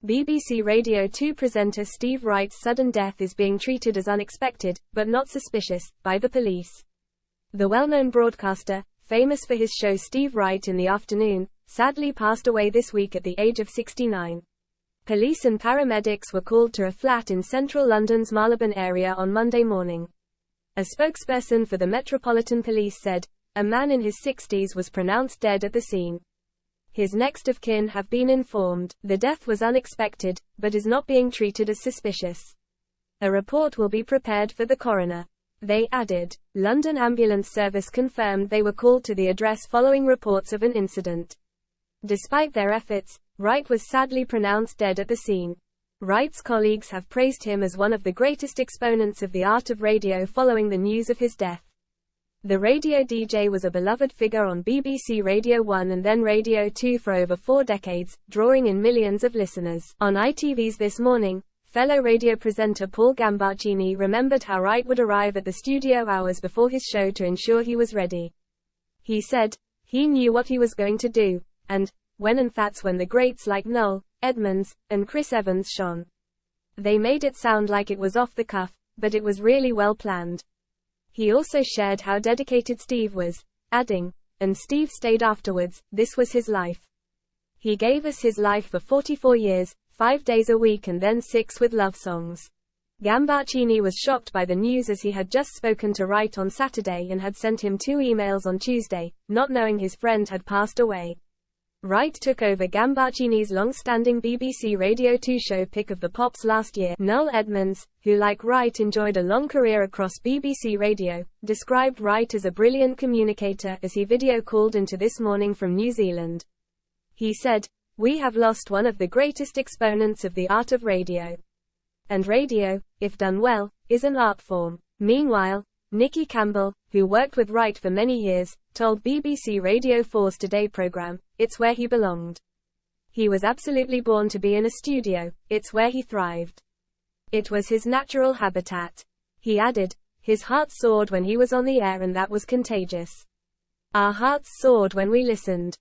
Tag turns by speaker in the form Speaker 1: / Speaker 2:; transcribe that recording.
Speaker 1: BBC Radio 2 presenter Steve Wright's sudden death is being treated as unexpected, but not suspicious, by the police. The well-known broadcaster, famous for his show Steve Wright in the afternoon, sadly passed away this week at the age of 69. Police and paramedics were called to a flat in central London's Marylebone area on Monday morning. A spokesperson for the Metropolitan Police said, a man in his 60s was pronounced dead at the scene. His next of kin have been informed. The death was unexpected, but is not being treated as suspicious. A report will be prepared for the coroner. They added. London Ambulance Service confirmed they were called to the address following reports of an incident. Despite their efforts, Wright was sadly pronounced dead at the scene. Wright's colleagues have praised him as one of the greatest exponents of the art of radio following the news of his death. The radio DJ was a beloved figure on BBC Radio 1 and then Radio 2 for over 4 decades, drawing in millions of listeners. On ITV's This Morning, fellow radio presenter Paul Gambarcini remembered how Wright would arrive at the studio hours before his show to ensure he was ready. He said, he knew what he was going to do, and that's when the greats like Noel Edmonds and Chris Evans shone. They made it sound like it was off the cuff, but it was really well planned. He also shared how dedicated Steve was, adding, and Steve stayed afterwards, this was his life. He gave us his life for 44 years, 5 days a week and then 6 with love songs. Gambarcini was shocked by the news as he had just spoken to Wright on Saturday and had sent him 2 emails on Tuesday, not knowing his friend had passed away. Wright took over Gambarcini's long-standing BBC Radio 2 show Pick of the Pops last year. Noel Edmonds, who like Wright enjoyed a long career across BBC Radio, described Wright as a brilliant communicator as he video called into This Morning from New Zealand. He said, we have lost one of the greatest exponents of the art of radio. And radio, if done well, is an art form. Meanwhile, Nicky Campbell, who worked with Wright for many years, told BBC Radio 4's Today programme, it's where he belonged. He was absolutely born to be in a studio, it's where he thrived. It was his natural habitat. He added, his heart soared when he was on the air and that was contagious. Our hearts soared when we listened.